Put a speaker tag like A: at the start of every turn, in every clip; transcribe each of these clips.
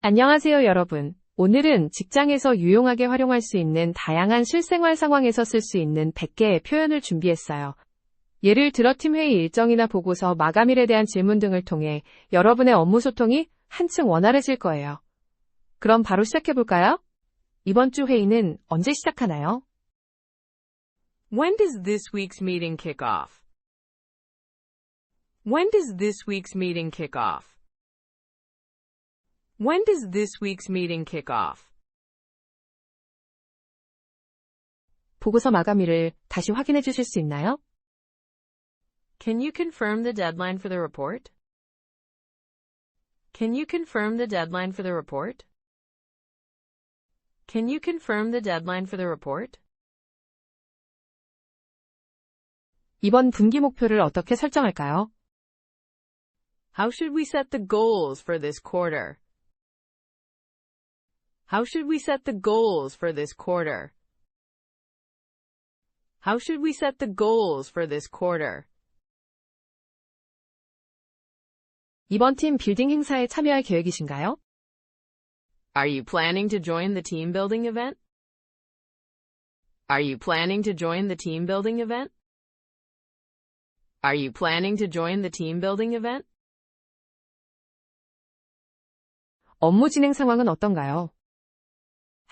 A: 안녕하세요, 여러분. 오늘은 직장에서 유용하게 활용할 수 있는 다양한 실생활 상황에서 쓸 수 있는 100개의 표현을 준비했어요. 예를 들어 팀 회의 일정이나 보고서 마감일에 대한 질문 등을 통해 여러분의 업무 소통이 한층 원활해질 거예요. 그럼 바로 시작해볼까요? 이번 주 회의는 언제 시작하나요?
B: When does this week's meeting kick off? When does this week's meeting kick off? When does this week's meeting kick off?
A: 보고서 마감일을 다시 확인해 주실 수 있나요?
B: Can you confirm the deadline for the report? Can you confirm the deadline for the report? Can you confirm the deadline for the report?
A: 이번 분기 목표를 어떻게 설정할까요?
B: How should we set the goals for this quarter? How should we set the goals for this quarter? How should we set the goals for this quarter?
A: 이번 팀 빌딩 행사에 참여할 계획이신가요?
B: Are you planning to join the team building event? Are you planning to join the team building event? Are you planning to join the team building event?
A: 업무 진행 상황은 어떤가요?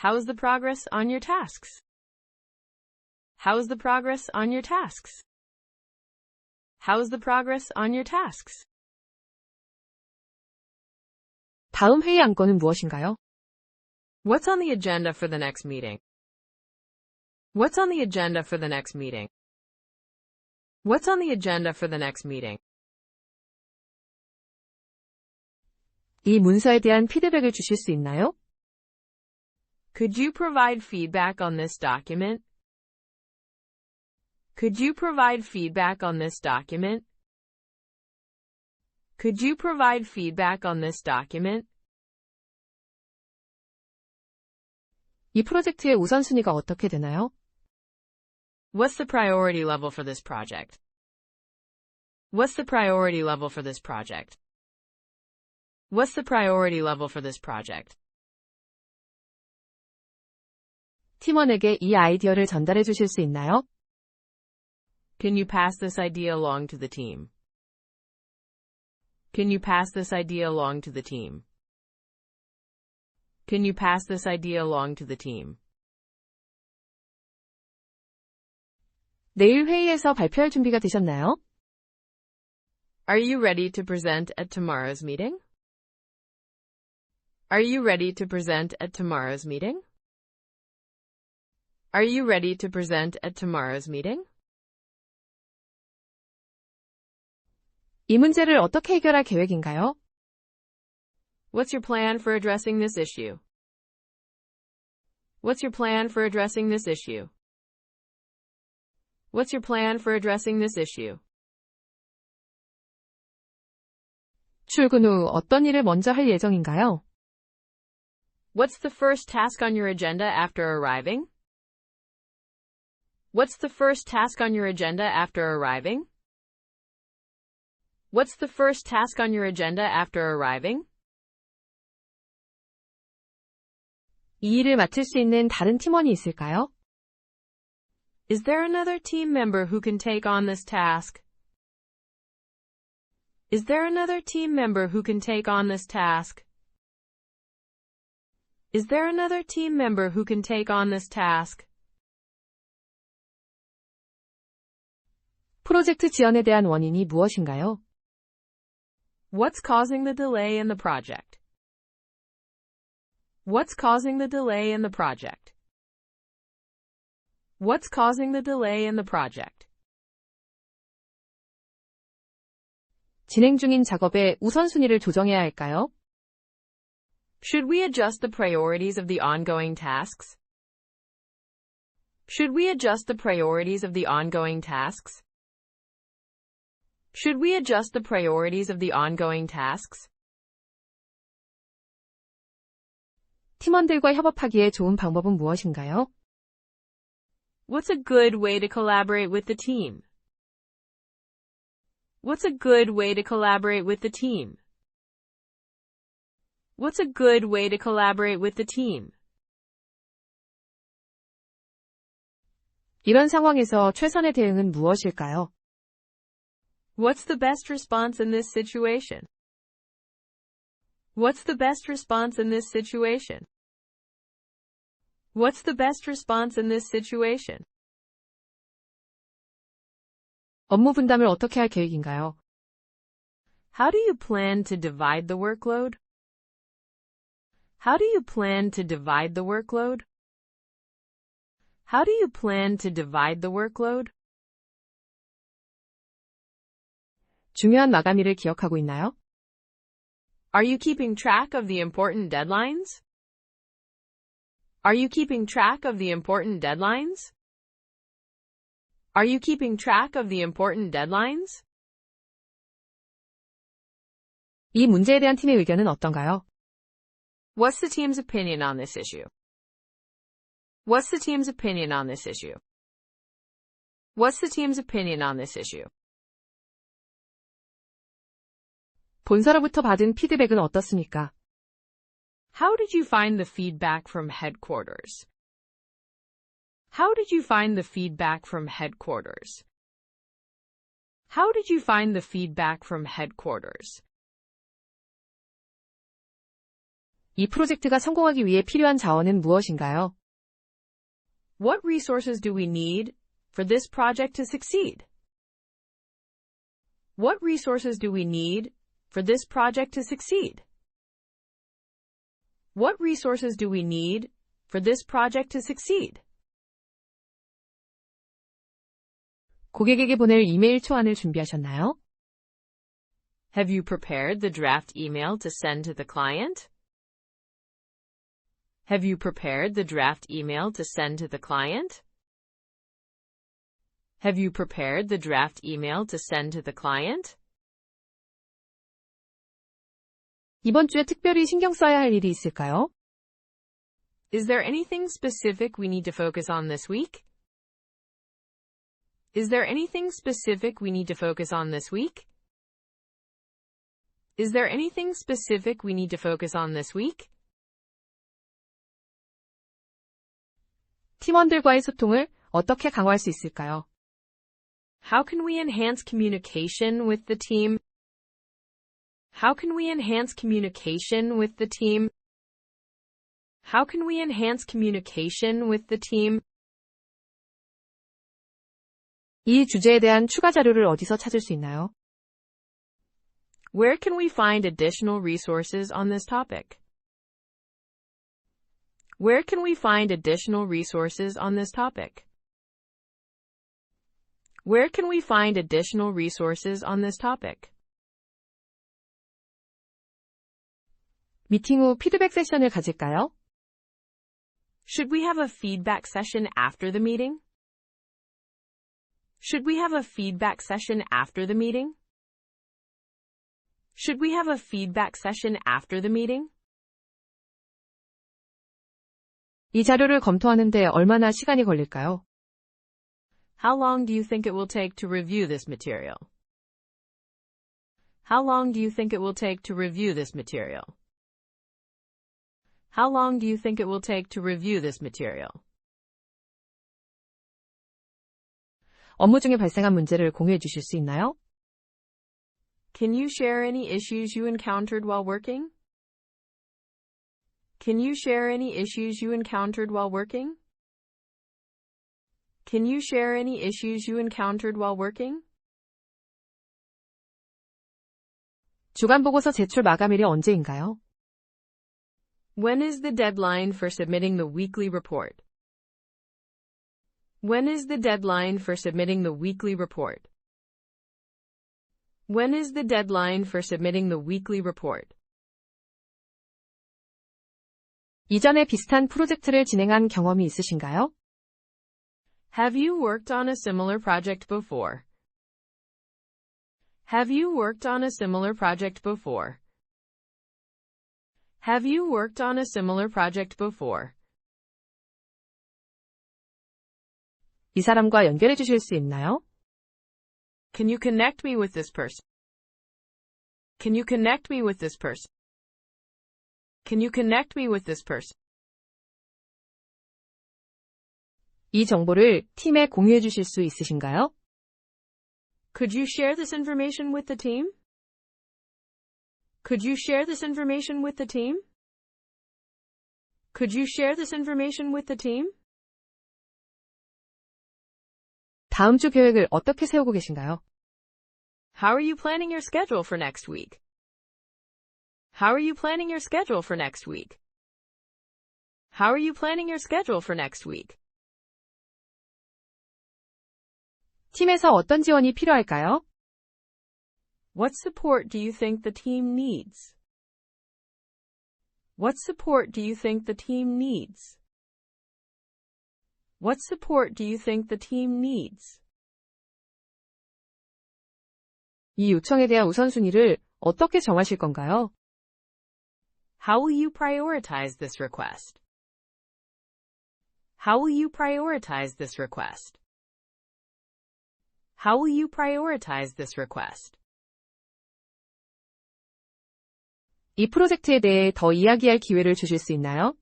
B: How's the progress on your tasks? How's the progress on your tasks? How's the progress on your tasks?
A: 다음 회의 안건은 무엇인가요?
B: What's on the agenda for the next meeting? What's on the agenda for the next meeting? What's on the agenda for the next meeting?
A: 이 문서에 대한 피드백을 주실 수 있나요?
B: Could you provide feedback on this document? Could you provide feedback on this document? Could you provide feedback on this document?
A: 이 프로젝트의 우선순위가 어떻게 되나요?
B: What's the priority level for this project? What's the priority level for this project? What's the priority level for this project?
A: 팀원에게 이 아이디어를 전달해 주실 수 있나요?
B: Can you pass this idea along to the team? Can you pass this idea along to the team? Can you pass this idea along to the team?
A: 내일 회의에서 발표할 준비가 되셨나요?
B: Are you ready to present at tomorrow's meeting? Are you ready to present at tomorrow's meeting? Are you ready to present at tomorrow's meeting?
A: 이 문제를 어떻게 해결할 계획인가요?
B: What's your plan for addressing this issue? What's your plan for addressing this issue? What's your plan for addressing this issue?
A: 출근 후 어떤 일을 먼저 할 예정인가요?
B: What's the first task on your agenda after arriving? What's the first task on your agenda after arriving? What's the first task on your agenda after arriving?
A: 이 일을 맡을 수 있는 다른 팀원이 있을까요?
B: Is there another team member who can take on this task? Is there another team member who can take on this task? Is there another team member who can take on this task?
A: 프로젝트 지연에 대한 원인이 무엇인가요?
B: What's causing the delay in the project? What's causing the delay in the project? What's causing the delay in the project?
A: 진행 중인 작업의 우선순위를 조정해야 할까요?
B: Should we adjust the priorities of the ongoing tasks? Should we adjust the priorities of the ongoing tasks? Should we adjust the priorities of the ongoing tasks?
A: 팀원들과 협업하기에 좋은 방법은 무엇인가요?
B: What's a good way to collaborate with the team? What's a good way to collaborate with the team? What's a good way to collaborate with the team?
A: 이런 상황에서 최선의 대응은 무엇일까요?
B: What's the best response in this situation? What's the best response in this situation? What's the best response in this situation?
A: 업무 분담을 어떻게 할 계획인가요?
B: How do you plan to divide the workload? How do you plan to divide the workload? How do you plan to divide the workload?
A: 중요한 마감일을 기억하고 있나요?
B: Are you keeping track of the important deadlines? Are you keeping track of the important deadlines? Are you keeping track of the important deadlines?
A: 이 문제에 대한 팀의 의견은 어떤가요?
B: What's the team's opinion on this issue? What's the team's opinion on this issue? What's the team's opinion on this issue?
A: 본사로부터 받은 피드백은 어떻습니까?
B: How did you find the feedback from headquarters? How did you find the feedback from headquarters? How did you find the feedback from headquarters?
A: 이 프로젝트가 성공하기 위해 필요한 자원은 무엇인가요?
B: What resources do we need for this project to succeed? What resources do we need for this project to succeed? What resources do we need for this project to succeed?
A: 고객에게 보낼 이메일 초안을 준비하셨나요?
B: Have you prepared the draft email to send to the client? Have you prepared the draft email to send to the client? Have you prepared the draft email to send to the client?
A: 이번 주에 특별히 신경 써야 할 일이 있을까요?
B: Is there anything specific we need to focus on this week? Is there anything specific we need to focus on this week? Is there anything specific we need to focus on this week?
A: 팀원들과의 소통을 어떻게 강화할 수 있을까요?
B: How can we enhance communication with the team? How can we enhance communication with the team? How can we enhance communication with the team?
A: 이 주제에 대한 추가 자료를 어디서 찾을 수 있나요?
B: Where can we find additional resources on this topic? Where can we find additional resources on this topic? Where can we find additional resources on this topic?
A: 미팅 후 피드백 세션을 가질까요?
B: Should we have a feedback session after the meeting? Should we have a feedback session after the meeting? Should we have a feedback session after the meeting?
A: 이 자료를 검토하는데 얼마나 시간이 걸릴까요?
B: How long do you think it will take to review this material? How long do you think it will take to review this material? How long do you think it will take to review this material?
A: 업무 중에 발생한 문제를 공유해 주실 수 있나요?
B: Can you share any issues you encountered while working? Can you share any issues you encountered while working? Can you share any issues you encountered while working?
A: 주간 보고서 제출 마감일이 언제인가요?
B: When is the deadline for submitting the weekly report? When is the deadline for submitting the weekly report? When is the deadline for submitting the weekly report?
A: 이전에 비슷한 프로젝트를 진행한 경험이 있으신가요?
B: Have you worked on a similar project before? Have you worked on a similar project before? Have you worked on a similar project before?
A: 이 사람과 연결해 주실 수 있나요?
B: Can you connect me with this person? Can you connect me with this person? Can you connect me with this person?
A: 이 정보를 팀에 공유해 주실 수 있으신가요?
B: Could you share this information with the team? Could you share this information with the team? Could you share this information with the team?
A: 다음 주 계획을 어떻게 세우고 계신가요?
B: How are you planning your schedule for next week? How are you planning your schedule for next week? How are you planning your schedule for next week?
A: 팀에서 어떤 지원이 필요할까요?
B: What support do you think the team needs? What support do you think the team needs? What support do you think the team needs?
A: 이 요청에 대한 우선순위를 어떻게 정하실 건가요?
B: How will you prioritize this request? How will you prioritize this request? How will you prioritize this request?
A: 이 프로젝트에 대해 더 이야기할 기회를 주실 수 있나요?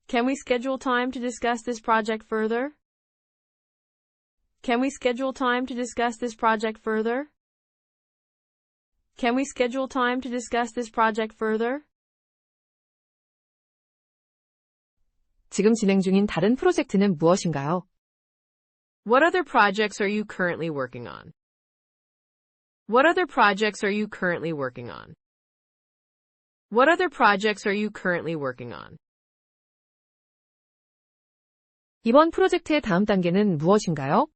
B: Can we schedule time to discuss this project further? Can we schedule time to discuss this project further? Can we schedule time to discuss this project further?
A: 지금 진행 중인 다른 프로젝트는 무엇인가요?
B: What other projects are you currently working on? What other projects are you currently working on? What other projects are you currently working on?
A: 이번 프로젝트의 다음 단계는 무엇인가요?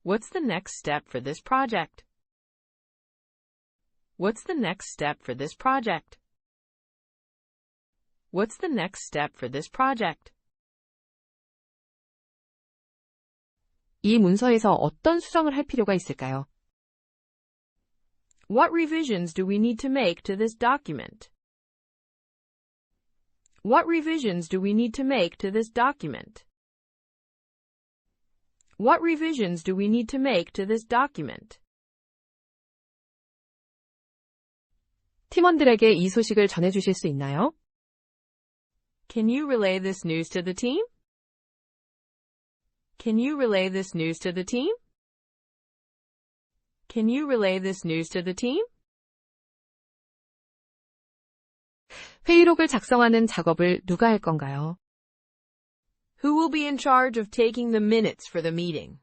B: What's the next step for this project? What's the next step for this project? What's the next step for this project?
A: 이 문서에서 어떤 수정을 할 필요가 있을까요?
B: What revisions do we need to make to this document? What revisions do we need to make to this document? What revisions do we need to make to this document?
A: 팀원들에게 이 소식을 전해주실 수 있나요?
B: Can you relay this news to the team? Can you relay this news to the team? Can you relay this news to the team?
A: 회의록을 작성하는 작업을 누가 할 건가요?
B: Who will be in charge of taking the minutes for the meeting?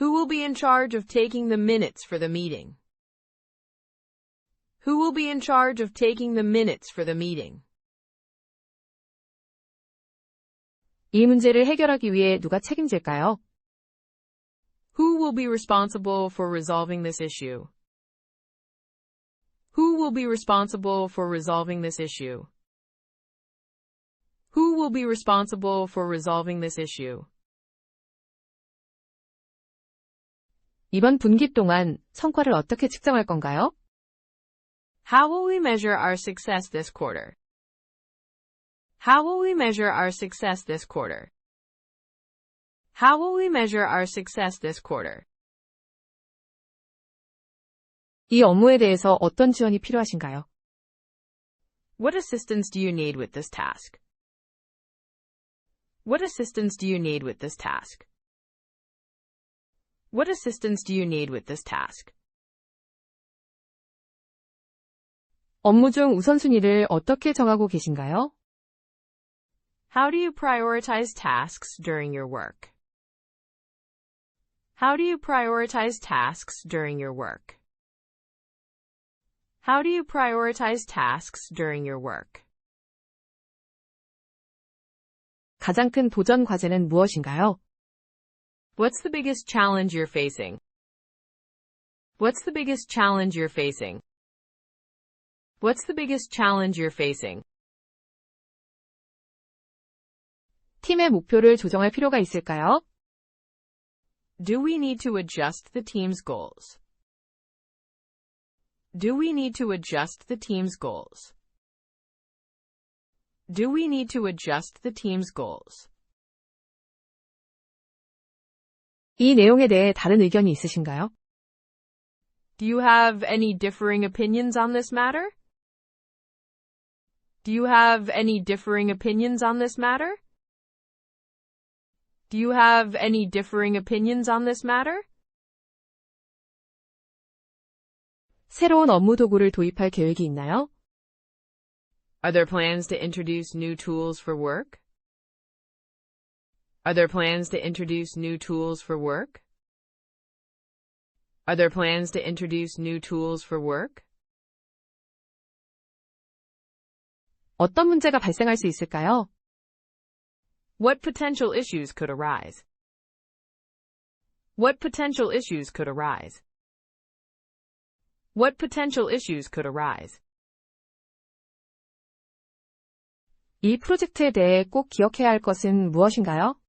B: Who will be in charge of taking the minutes for the meeting? Who will be in charge of taking the minutes for the meeting?
A: 이 문제를 해결하기 위해 누가 책임질까요?
B: Who will be responsible for resolving this issue? Who will be responsible for resolving this issue? Who will be responsible for resolving this issue?
A: 이번 분기 동안 성과를 어떻게 측정할 건가요?
B: How will we measure our success this quarter? How will we measure our success this quarter? How will we measure our success this quarter?
A: 이 업무에 대해서 어떤 지원이 필요하신가요?
B: What assistance do you need with this task? What assistance do you need with this task? What assistance do you need with this task?
A: 업무 중 우선순위를 어떻게 정하고 계신가요?
B: How do you prioritize tasks during your work? How do you prioritize tasks during your work? How do you prioritize tasks during your work?
A: 가장 큰 도전 과제는 무엇인가요?
B: What's the biggest challenge you're facing? What's the biggest challenge you're facing? What's the biggest challenge you're facing?
A: 팀의 목표를 조정할 필요가 있을까요?
B: Do we need to adjust the team's goals? Do we need to adjust the team's goals? Do we need to adjust the team's goals?
A: 이 내용에 대해 다른 의견이 있으신가요?
B: Do you have any differing opinions on this matter? Do you have any differing opinions on this matter? Do you have any differing opinions on this matter?
A: 새로운 업무 도구를 도입할 계획이 있나요?
B: Are there plans to introduce new tools for work? Are there plans to introduce new tools for work? Are there plans to introduce new tools for work?
A: 어떤 문제가 발생할 수 있을까요?
B: What potential issues could arise? What potential issues could arise? What potential issues could arise?
A: 이 프로젝트에 대해 꼭 기억해야 할 것은 무엇인가요?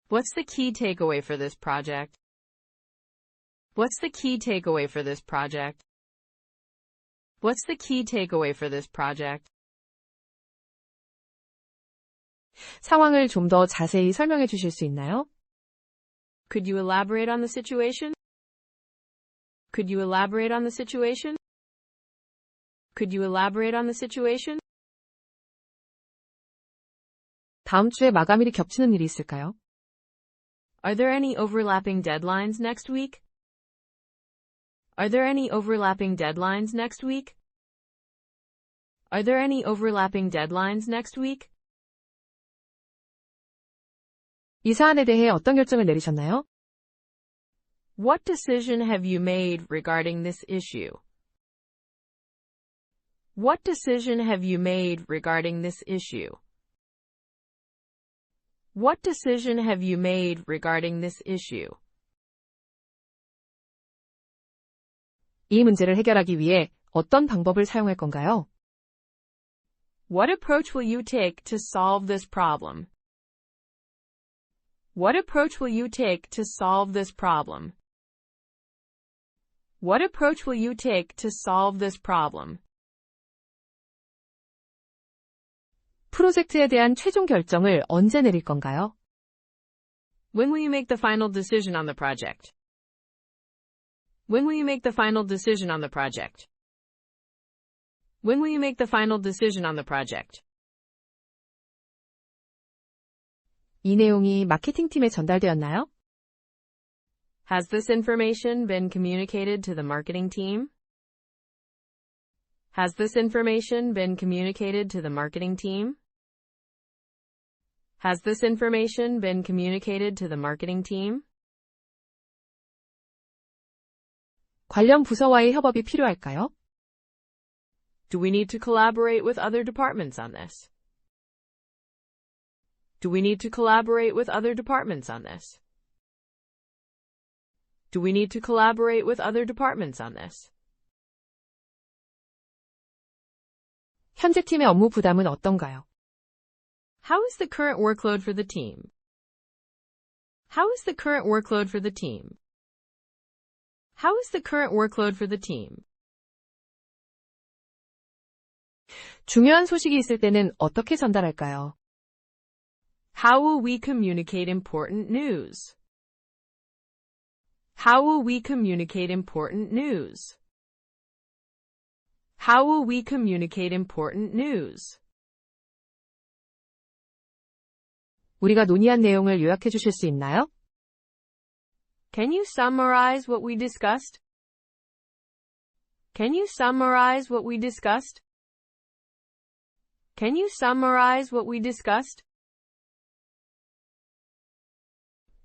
B: What's the key takeaway for this project? What's the key takeaway for this project? What's the key takeaway for this project?
A: 상황을 좀 더 자세히 설명해 주실 수 있나요?
B: Could you elaborate on the situation? Could you elaborate on the situation? Could you elaborate on the situation?
A: 다음 주에 마감일이 겹치는 일이 있을까요?
B: Are there any overlapping deadlines next week? Are there any overlapping deadlines next week? Are there any overlapping deadlines next week?
A: 이 사안에 대해 어떤 결정을 내리셨나요?
B: What decision have you made regarding this issue? What decision have you made regarding this issue? What decision have you made regarding this issue?
A: 이 문제를 해결하기 위해 어떤 방법을 사용할 건가요?
B: What approach will you take to solve this problem? What approach will you take to solve this problem? What approach will you take to solve this problem?
A: 프로젝트에 대한 최종 결정을 언제 내릴 건가요?
B: When will you make the final decision on the project? When will you make the final decision on the project? When will you make the final decision on the project?
A: 이 내용이 마케팅팀에 전달되었나요?
B: Has this information been communicated to the marketing team? Has this information been communicated to the marketing team? Has this information been communicated to the marketing team?
A: 관련 부서와의 협업이 필요할까요?
B: Do we need to collaborate with other departments on this? Do we need to collaborate with other departments on this? Do we need to collaborate with other departments on this?
A: 현재 팀의 업무 부담은 어떤가요?
B: How is the current workload for the team? How is the current workload for the team? How is the current workload for the team?
A: 중요한 소식이 있을 때는 어떻게 전달할까요?
B: How will we communicate important news? How will we communicate important news? How will we communicate important news?
A: 우리가 논의한 내용을 요약해 주실 수 있나요?
B: Can you summarize what we discussed? Can you summarize what we discussed? Can you summarize what we discussed?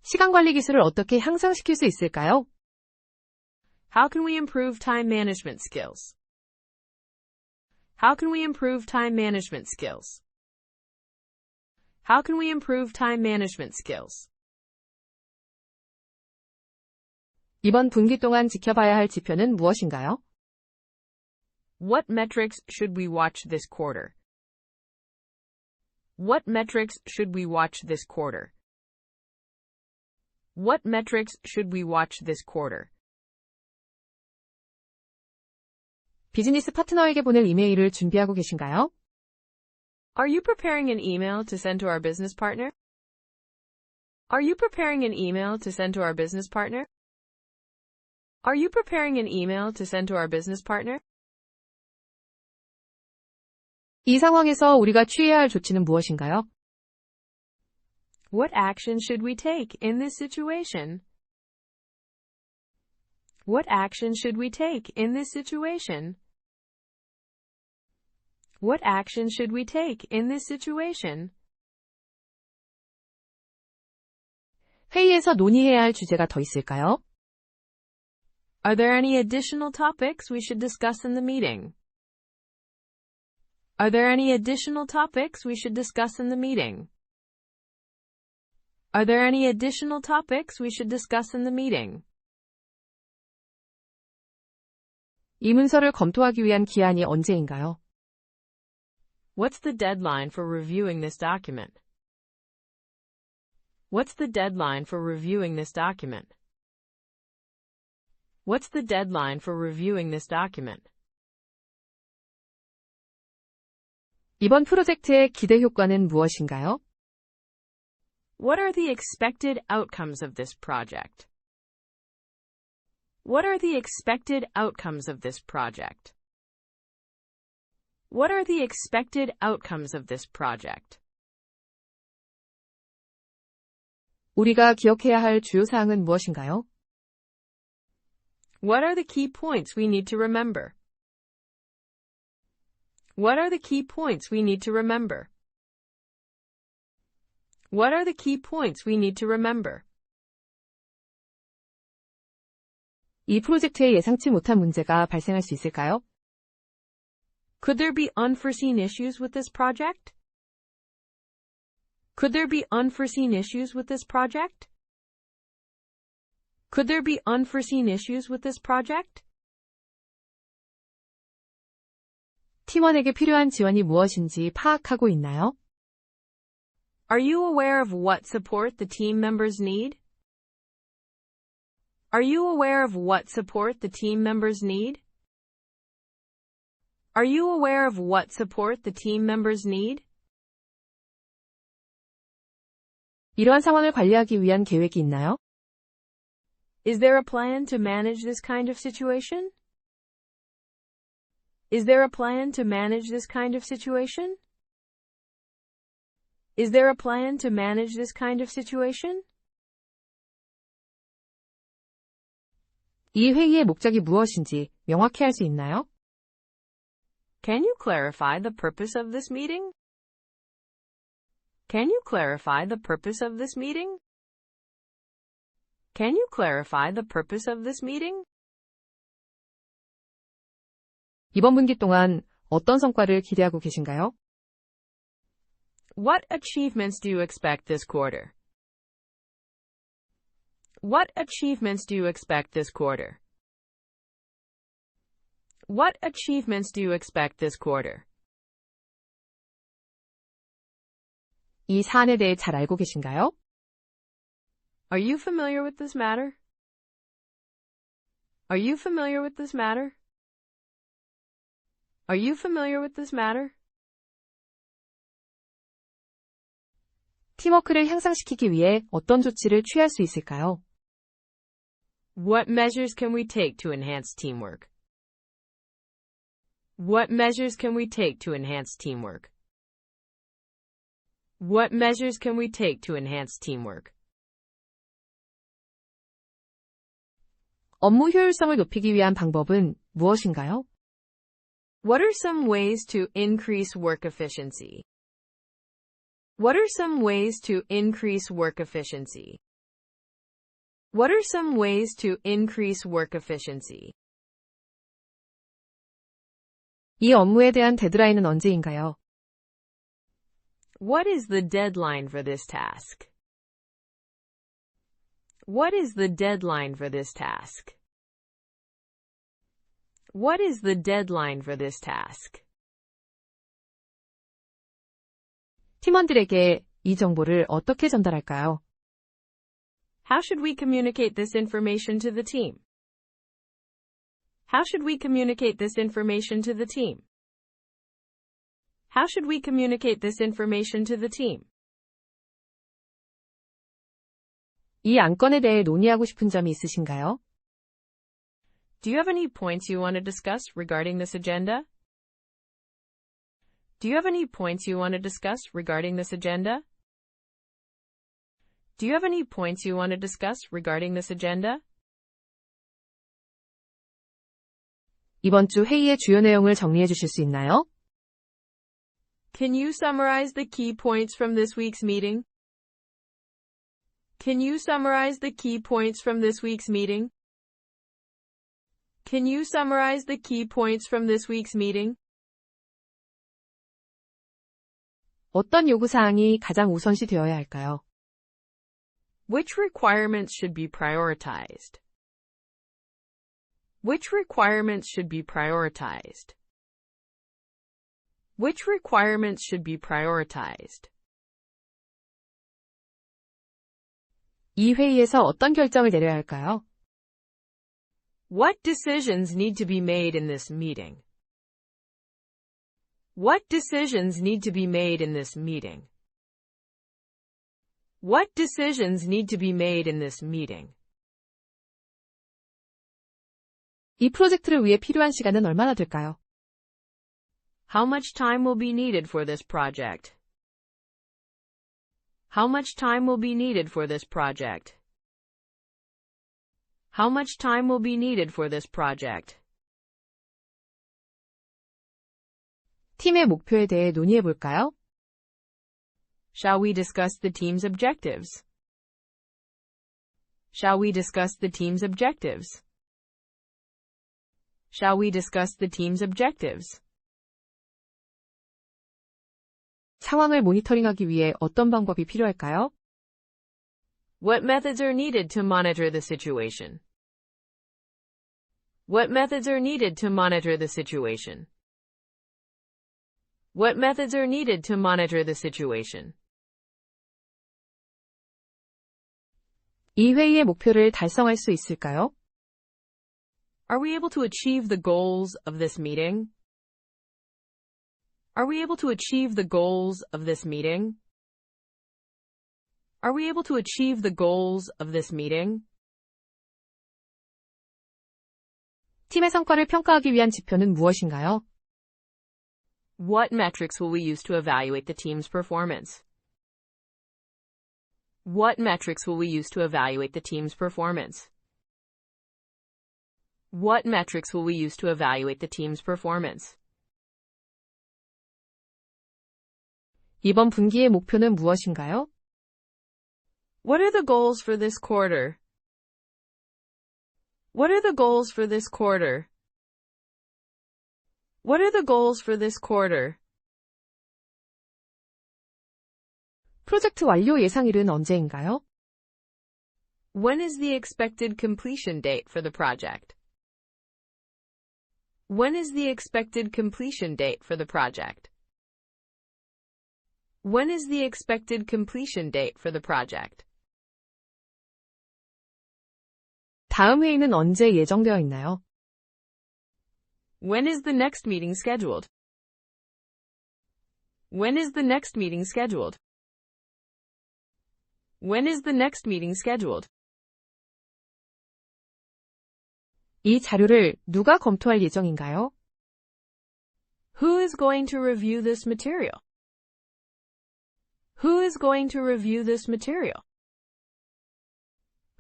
A: 시간 관리 기술을 어떻게 향상시킬 수 있을까요?
B: How can we improve time management skills? How can we improve time management skills? How can we improve time management skills?
A: 이번 분기 동안 지켜봐야 할 지표는 무엇인가요?
B: What metrics should we watch this quarter? What metrics should we watch this quarter? What metrics should we watch this quarter?
A: 비즈니스 파트너에게 보낼 이메일을 준비하고 계신가요?
B: Are you preparing an email to send to our business partner? Are you preparing an email to send to our business partner? Are you preparing an email to send to our business partner?
A: 이 상황에서 우리가 취해야 할 조치는 무엇인가요?
B: What action should we take in this situation? What action should we take in this situation? What action should we take in this situation?
A: 회의에서 논의해야 할 주제가 더 있을까요?
B: Are there any additional topics we should discuss in the meeting? Are there any additional topics we should discuss in the meeting? Are there any additional topics we should discuss in the meeting?
A: 이 문서를 검토하기 위한 기한이 언제인가요?
B: What's the deadline for reviewing this document? What's the deadline for reviewing this document? What's the deadline for reviewing this document?
A: 이번 프로젝트의 기대 효과는 무엇인가요?
B: What are the expected outcomes of this project? What are the expected outcomes of this project? What are the expected outcomes of this project?
A: 우리가 기억해야 할 주요 사항은 무엇인가요?
B: What are the key points we need to remember? What are the key points we need to remember? What are the key points we need to remember?
A: 이 프로젝트에 예상치 못한 문제가 발생할 수 있을까요?
B: Could there be unforeseen issues with this project? Could there be unforeseen issues with this project? Could there be unforeseen issues with this project?
A: 팀원에게 필요한 지원이 무엇인지 파악하고 있나요?
B: Are you aware of what support the team members need? Are you aware of what support the team members need? Are you aware of what support the team members need?
A: 이러한 상황을 관리하기 위한 계획이 있나요?
B: Is there a plan to manage this kind of situation? Is there a plan to manage this kind of situation? Is there a plan to manage this kind of situation?
A: 이 회의의 목적이 무엇인지 명확히 할 수 있나요?
B: Can you clarify the purpose of this meeting? Can you clarify the purpose of this meeting? Can you clarify the purpose of this meeting?
A: 이번 분기 동안 어떤 성과를 기대하고 계신가요?
B: What achievements do you expect this quarter? What achievements do you expect this quarter? What achievements do you expect this quarter?
A: 이 사안에 대해 잘 알고 계신가요?
B: Are you familiar with this matter? Are you familiar with this matter? Are you familiar with this matter?
A: 팀워크를 향상시키기 위해 어떤 조치를 취할 수 있을까요?
B: What measures can we take to enhance teamwork? What measures can we take to enhance teamwork? What measures can we take to enhance teamwork?
A: 업무 효율성을 높이기 위한 방법은 무엇인가요?
B: What are some ways to increase work efficiency? What are some ways to increase work efficiency? What are some ways to increase work efficiency?
A: 이 업무에 대한 데드라인은 언제인가요?
B: What is the deadline for this task? What is the deadline for this task? What is the deadline for this task?
A: 팀원들에게 이 정보를 어떻게 전달할까요?
B: How should we communicate this information to the team? How should we communicate this information to the team? How should we communicate this information to the team?
A: 이 안건에 대해 논의하고 싶은 점이 있으신가요?
B: Do you have any points you want to discuss regarding this agenda? Do you have any points you want to discuss regarding this agenda? Do you have any points you want to discuss regarding this agenda?
A: 이번 주 회의의 주요 내용을 정리해 주실 수 있나요?
B: Can you summarize the key points from this week's meeting? Can you summarize the key points from this week's meeting? Can you summarize the key points from this week's meeting?
A: 어떤 요구사항이 가장 우선시 되어야 할까요?
B: Which requirements should be prioritized? Which requirements should be prioritized? Which requirements should be prioritized?
A: 이 회의에서 어떤 결정을 내려야 할까요?
B: What decisions need to be made in this meeting? What decisions need to be made in this meeting? What decisions need to be made in this meeting?
A: 이 프로젝트를 위해 필요한 시간은 얼마나 될까요?
B: How much time will be needed for this project? How much time will be needed for this project? How much time will be needed for this project?
A: 팀의 목표에 대해 논의해 볼까요?
B: Shall we discuss the team's objectives? Shall we discuss the team's objectives? Shall we discuss the team's objectives?
A: 상황을 모니터링하기 위해 어떤 방법이 필요할까요?
B: What methods are needed to monitor the situation? What methods are needed to monitor the situation? What methods are needed to monitor the situation?
A: 이 회의의 목표를 달성할 수 있을까요?
B: Are we able to achieve the goals of this meeting? Are we able to achieve the goals of this meeting? Are we able to achieve the goals of this meeting?
A: 팀의 성과를 평가하기 위한 지표는 무엇인가요?
B: What metrics will we use to evaluate the team's performance? What metrics will we use to evaluate the team's performance? What metrics will we use to evaluate the team's performance?
A: 이번 분기의 목표는 무엇인가요?
B: What are the goals for this quarter? What are the goals for this quarter? What are the goals for this quarter?
A: 프로젝트 완료 예상일은 언제인가요?
B: When is the expected completion date for the project? When is the expected completion date for the project? When is the expected completion date for the project?
A: 다음 회의는 언제 예정되어 있나요?
B: When is the next meeting scheduled? When is the next meeting scheduled? When is the next meeting scheduled?
A: 이 자료를 누가 검토할 예정인가요?
B: Who is going to review this material? Who is going to review this material?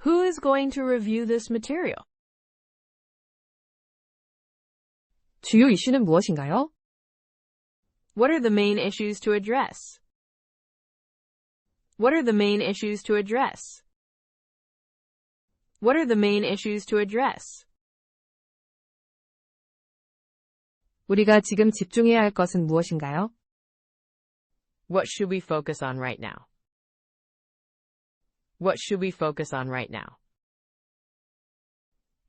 B: Who is going to review this material?
A: 주요 이슈는 무엇인가요?
B: What are the main issues to address? What are the main issues to address? What are the main issues to address?
A: 우리가 지금 집중해야 할 것은 무엇인가요?
B: What should we focus on right now? What should we focus on right now?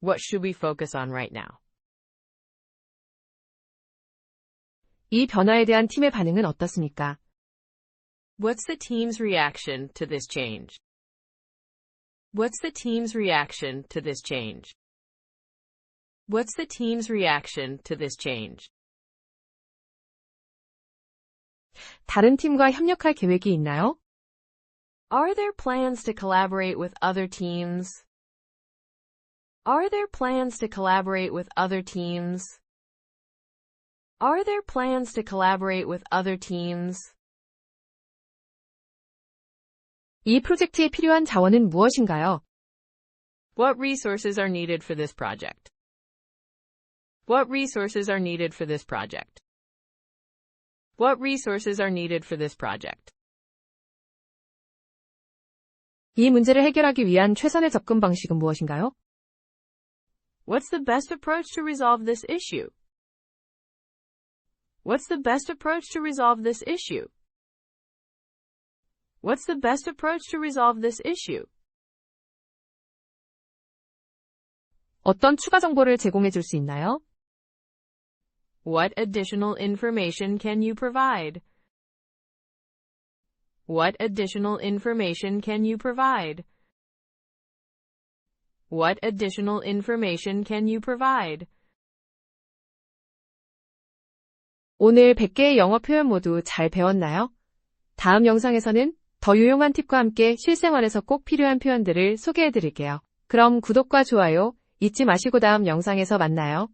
B: What should we focus on right now?
A: 이 변화에 대한 팀의 반응은 어떻습니까?
B: What's the team's reaction to this change? What's the team's reaction to this change? What's the team's reaction to this change?
A: 다른 팀과 협력할 계획이 있나요?
B: Are there plans to collaborate with other teams? Are there plans to collaborate with other teams? Are there plans to collaborate with other teams?
A: 이 프로젝트에 필요한 자원은 무엇인가요?
B: What resources are needed for this project? What resources are needed for this project? What resources are needed for this project?
A: 이 문제를 해결하기 위한 최선의 접근 방식은 무엇인가요?
B: What's the best approach to resolve this issue? What's the best approach to resolve this issue? What's the best approach to resolve this issue?
A: 어떤 추가 정보를 제공해 줄 수 있나요?
B: What additional information can you provide? What additional information can you provide? What additional information can you provide?
A: 오늘 100개의 영어 표현 모두 잘 배웠나요? 다음 영상에서는 더 유용한 팁과 함께 실생활에서 꼭 필요한 표현들을 소개해 드릴게요. 그럼 구독과 좋아요 잊지 마시고 다음 영상에서 만나요.